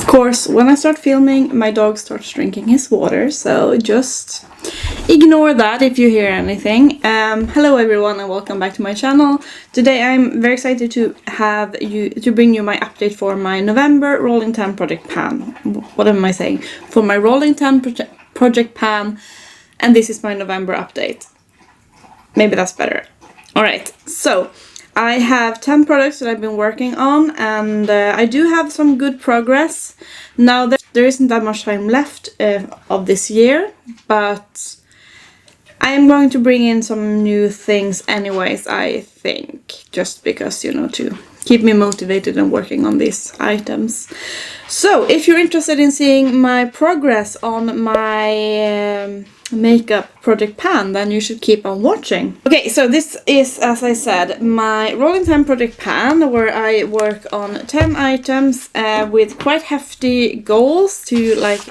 Of course, when I start filming, my dog starts drinking his water, so just ignore that if you hear anything. Hello everyone and welcome back to my channel. Today I'm very excited to bring you my update for my November Rolling 10 Project Pan. What am I saying? For my Rolling 10 Project Pan, and this is my November update. Maybe that's better. Alright, so I have 10 products that I've been working on, and I do have some good progress. Now there isn't that much time left of this year, but I am going to bring in some new things anyways, I think. Just because, you know, to keep me motivated and working on these items. So, if you're interested in seeing my progress on my makeup project pan, then you should keep on watching. Okay, so this is, as I said, my Rolling 10 project pan, where I work on 10 items with quite hefty goals to like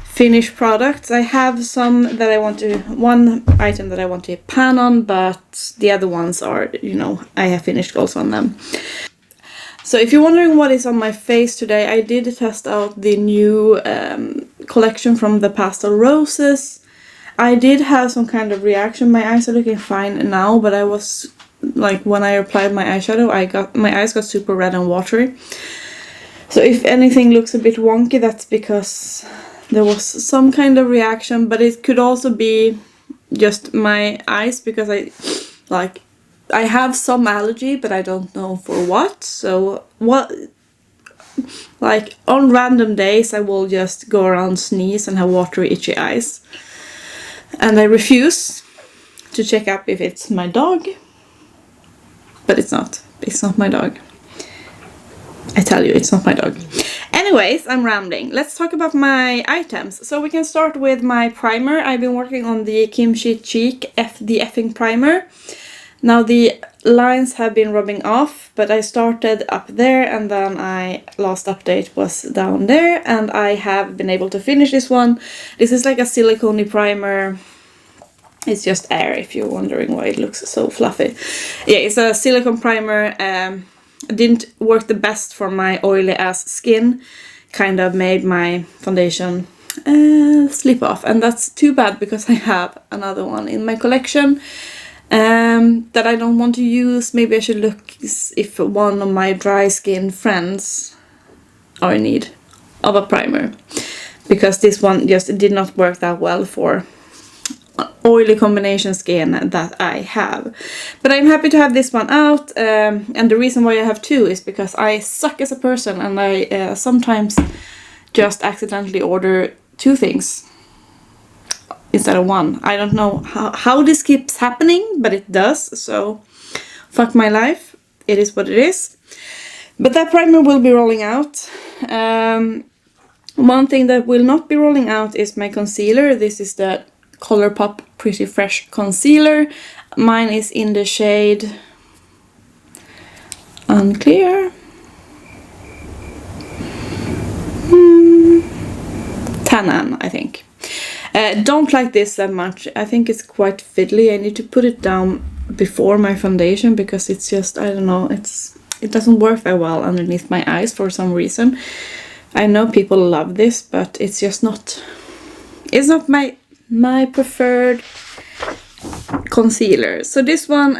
finish products. I have some that I want to, one item that I want to pan on, but the other ones are, you know, I have finished goals on them. So if you're wondering what is on my face today, I did test out the new collection from the Pastel Roses. I did have some kind of reaction. My eyes are looking fine now, but I was like, when I applied my eyeshadow, my eyes got super red and watery. So if anything looks a bit wonky, that's because there was some kind of reaction, but it could also be just my eyes, because I have some allergy, but I don't know for what. So like on random days I will just go around, sneeze and have watery itchy eyes. And I refuse to check up if it's my dog. But it's not. It's not my dog. I tell you, it's not my dog. Anyways, I'm rambling. Let's talk about my items. So we can start with my primer. I've been working on the KimChi Chic The Effin primer. Now the lines have been rubbing off, but I started up there and then last update was down there, and I have been able to finish this one. This is like a silicone primer. It's just air, if you're wondering why it looks so fluffy. Yeah, it's a silicone primer. Didn't work the best for my oily ass skin. Kind of made my foundation slip off, and that's too bad because I have another one in my collection that I don't want to use. Maybe I should look if one of my dry skin friends are in need of a primer, because this one just did not work that well for oily combination skin that I have. But I'm happy to have this one out, and the reason why I have two is because I suck as a person, and I sometimes just accidentally order two things instead of one. I don't know how this keeps happening, but it does, so fuck my life. It is what it is. But that primer will be rolling out. One thing that will not be rolling out is my concealer. This is the Colorpop Pretty Fresh Concealer. Mine is in the shade Unclear. Tannin, I think. Don't like this that much. I think it's quite fiddly. I need to put it down before my foundation because it's just, I don't know, it doesn't work very well underneath my eyes for some reason. I know people love this, but it's just not, it's not my preferred concealer. So this one,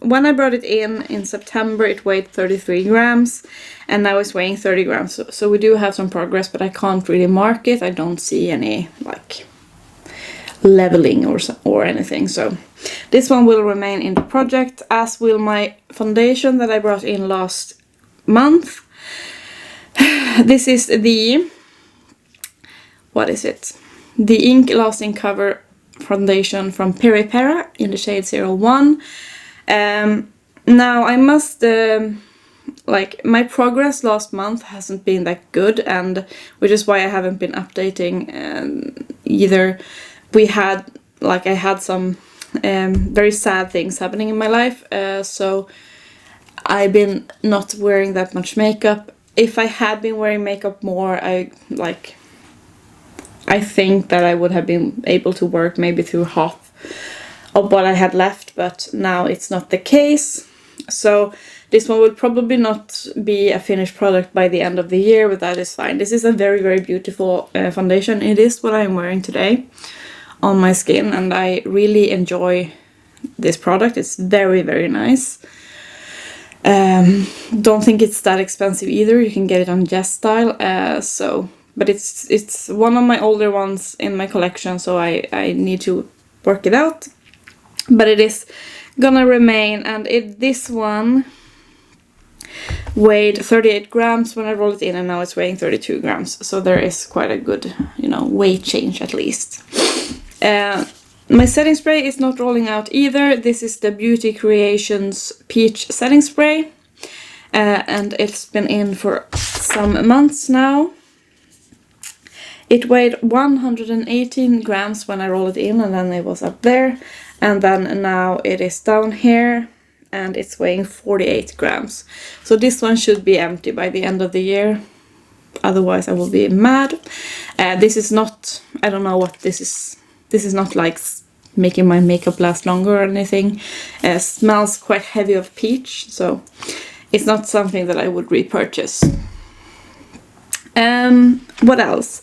when I brought it in September, it weighed 33 grams, and now it's weighing 30 grams. So we do have some progress, but I can't really mark it. I don't see any like leveling or anything. So this one will remain in the project, as will my foundation that I brought in last month. This is the, what is it? The Ink Lasting Cover Foundation from Peripera in the shade 01. Now I must, like, my progress last month hasn't been that good, and which is why I haven't been updating either. We had, like, I had some very sad things happening in my life, so I've been not wearing that much makeup. If I had been wearing makeup more, I think that I would have been able to work maybe through half of what I had left, but now it's not the case. So This one will probably not be a finished product by the end of the year, but that is fine. This is a very, very beautiful foundation. It is what I'm wearing today on my skin, and I really enjoy this product. It's very, very nice. Don't think it's that expensive either. You can get it on Just Style. But it's one of my older ones in my collection, so I need to work it out. But it is gonna remain, and this one weighed 38 grams when I rolled it in, and now it's weighing 32 grams. So there is quite a good, you know, weight change at least. My setting spray is not rolling out either. This is the Beauty Creations Peach Setting Spray. And it's been in for some months now. It weighed 118 grams when I rolled it in, and then it was up there. And then now it is down here, and it's weighing 48 grams. So this one should be empty by the end of the year. Otherwise I will be mad. This is not, I don't know what this is. This is not like making my makeup last longer or anything. Smells quite heavy of peach, so it's not something that I would repurchase. What else?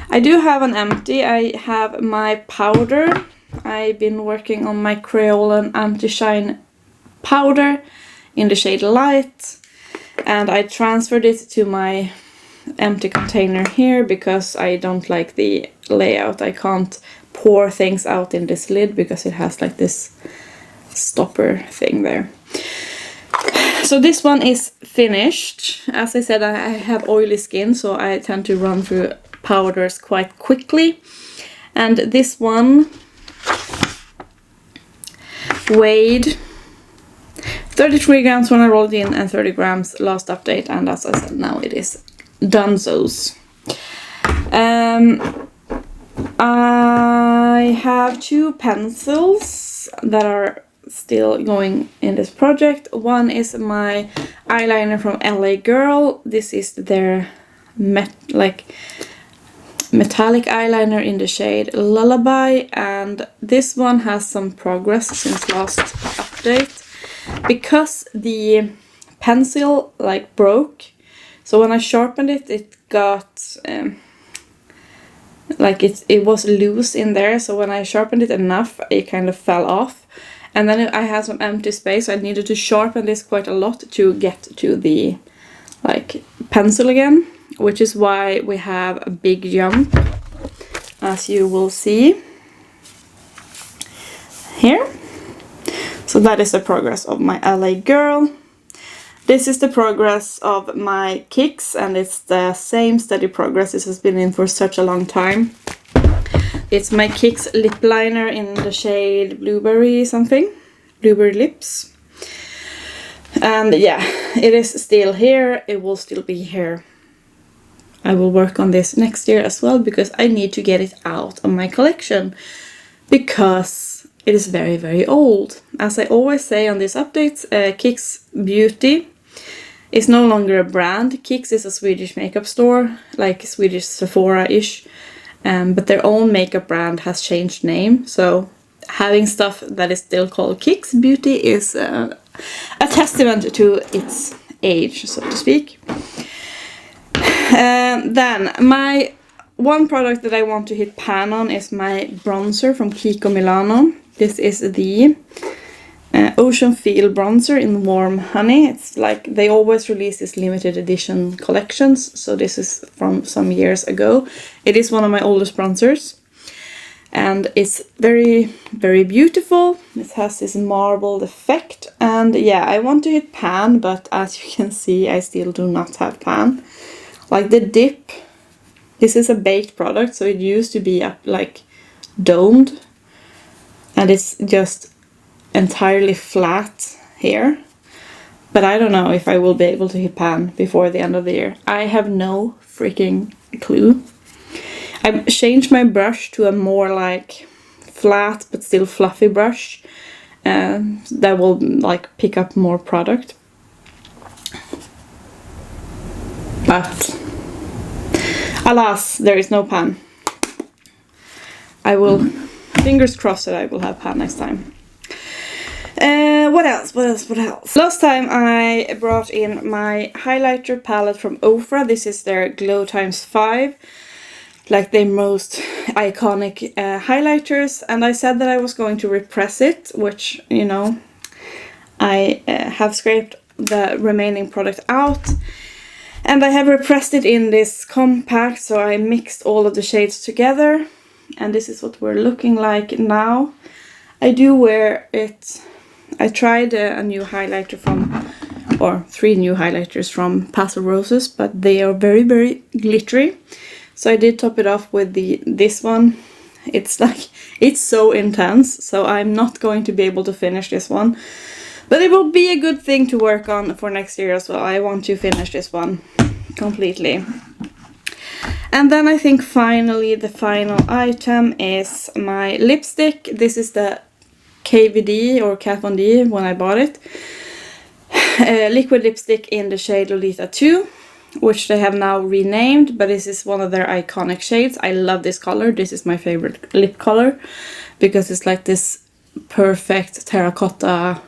I do have an empty. I have my powder. I've been working on my Kryolan anti-shine powder in the shade Light, and I transferred it to my empty container here because I don't like the layout. I can't pour things out in this lid because it has like this stopper thing there. So this one is finished. As I said, I have oily skin, so I tend to run through powders quite quickly. And this one weighed 33 grams when I rolled in and 30 grams last update. And as I said, now it is donezo's. I have two pencils that are still going in this project. One is my eyeliner from LA Girl. This is their metallic eyeliner in the shade Lullaby, and this one has some progress since last update because the pencil like broke. So when I sharpened it, it got like it was loose in there. So when I sharpened it enough, it kind of fell off. And then I had some empty space, so I needed to sharpen this quite a lot to get to the like pencil again, which is why we have a big jump, as you will see here. So that is the progress of my LA Girl. This is the progress of my Kicks, and it's the same steady progress. This has been in for such a long time. It's my Kicks lip liner in the shade Blueberry something. Blueberry Lips. And yeah, it is still here. It will still be here. I will work on this next year as well because I need to get it out of my collection. Because it is very, very old. As I always say on these updates, Kicks Beauty is no longer a brand. Kicks is a Swedish makeup store, like Swedish Sephora-ish. But their own makeup brand has changed name, so having stuff that is still called Kicks Beauty is a testament to its age, so to speak. Then my one product that I want to hit pan on is my bronzer from Kiko Milano. This is the Ocean Feel bronzer in Warm Honey. It's like they always release these limited edition collections, so this is from some years ago. It is one of my oldest bronzers, and it's very, very beautiful. It has this marbled effect, and yeah, I want to hit pan, but as you can see, I still do not have pan. Like the dip, this is a baked product, so it used to be up like domed, and it's just entirely flat here. But I don't know if I will be able to hit pan before the end of the year. I have no freaking clue. I've changed my brush to a more like flat but still fluffy brush that will like pick up more product. But alas, there is no pan. I will, fingers crossed that I will have pan next time. what else? Last time I brought in my highlighter palette from Ofra. This is their Glow x5. Like the most iconic highlighters. And I said that I was going to repress it, which, you know, I have scraped the remaining product out. And I have repressed it in this compact, so I mixed all of the shades together. And this is what we're looking like now. I do wear it. I tried a new highlighter from, or 3 new highlighters from Paso Roses, but they are very, very glittery. So I did top it off with this one. It's like, it's so intense, so I'm not going to be able to finish this one. But it will be a good thing to work on for next year as well. I want to finish this one completely. And then I think finally the final item is my lipstick. This is the KVD or Kat Von D when I bought it. Liquid lipstick in the shade Lolita 2, which they have now renamed, but this is one of their iconic shades. I love this color. This is my favorite lip color because it's like this perfect terracotta,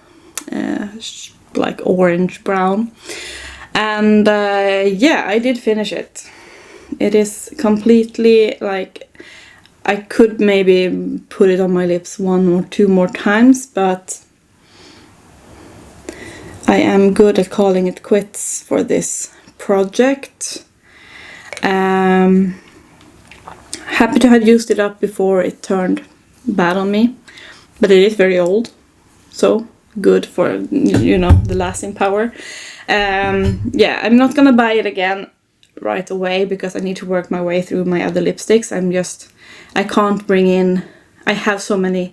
like orange brown. And yeah, I did finish it. It is completely like, I could maybe put it on my lips 1 or 2 more times, but I am good at calling it quits for this project. Happy to have used it up before it turned bad on me, but it is very old, so good for, you know, the lasting power. Yeah, I'm not gonna buy it again right away because I need to work my way through my other lipsticks. I can't bring in, I have so many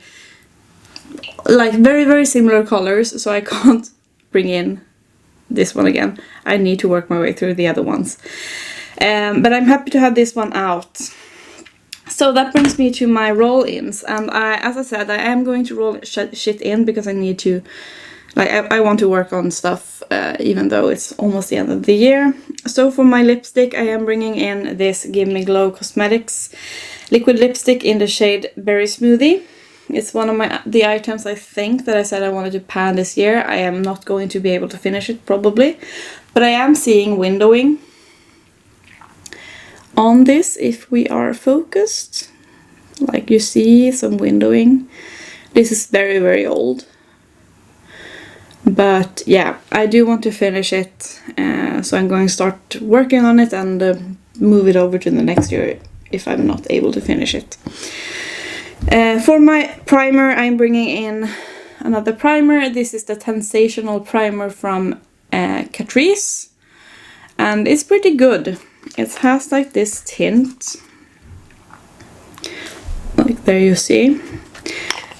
like very, very similar colors, so I can't bring in this one again. I need to work my way through the other ones. But I'm happy to have this one out. So that brings me to my roll-ins, and as I said, I am going to roll shit in because I need to, like, I want to work on stuff even though it's almost the end of the year. So for my lipstick, I am bringing in this Give Me Glow Cosmetics liquid lipstick in the shade Berry Smoothie. It's one of the items I think that I said I wanted to pan this year. I am not going to be able to finish it probably, but I am seeing windowing on this if we are focused. Like you see some windowing. This is very, very old. But yeah, I do want to finish it. So I'm going to start working on it and move it over to the next year if I'm not able to finish it. For my primer, I'm bringing in another primer. This is the Tensational primer from Catrice. And it's pretty good. It has like this tint. Like there you see.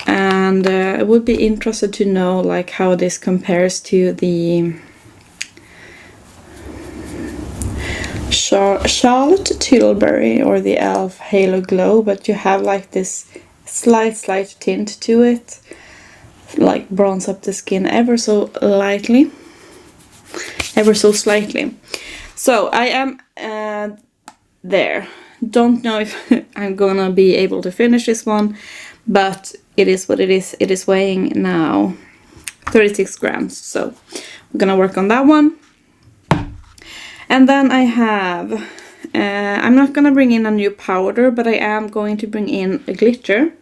And I would be interested to know like how this compares to the Charlotte Tilbury or the e.l.f. Halo Glow, but you have like this slight tint to it, like bronze up the skin ever so lightly, ever so slightly. So I am there. Don't know if I'm gonna be able to finish this one, but it is what it is. It is weighing now 36 grams, so we're gonna work on that one. And then I have, I'm not gonna bring in a new powder, but I am going to bring in a glitter,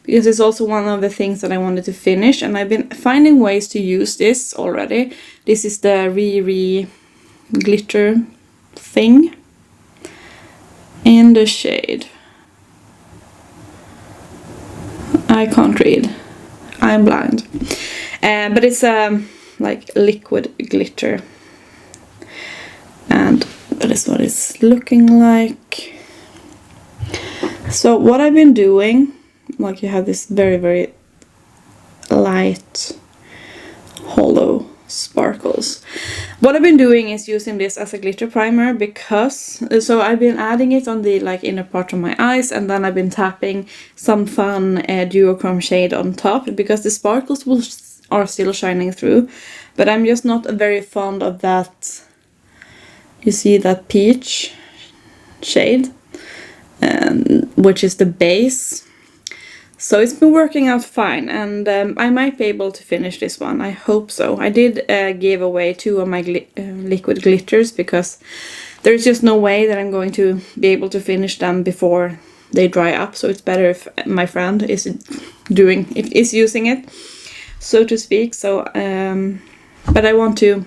because it's also one of the things that I wanted to finish, and I've been finding ways to use this already. This is the ReRe Glitter thing in the shade. I can't read. I'm blind. But it's like liquid glitter. And that is what it's looking like. So what I've been doing, like you have this very, very light, hollow sparkles. What I've been doing is using this as a glitter primer because, so I've been adding it on the like inner part of my eyes, and then I've been tapping some fun duochrome shade on top because the sparkles are still shining through, but I'm just not very fond of that. You see that peach shade, which is the base. So it's been working out fine, and I might be able to finish this one. I hope so. I did give away 2 of my liquid glitters because there's just no way that I'm going to be able to finish them before they dry up. So it's better if my friend is using it, so to speak. So, but I want to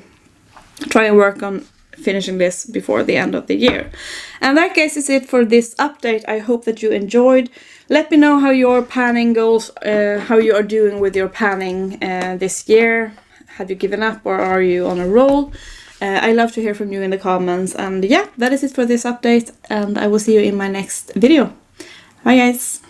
try and work on finishing this before the end of the year. And that guys is it for this update. I hope that you enjoyed. Let me know how your panning goes, how you are doing with your panning this year. Have you given up or are you on a roll? I love to hear from you in the comments. And yeah, that is it for this update, and I will see you in my next video. Bye guys!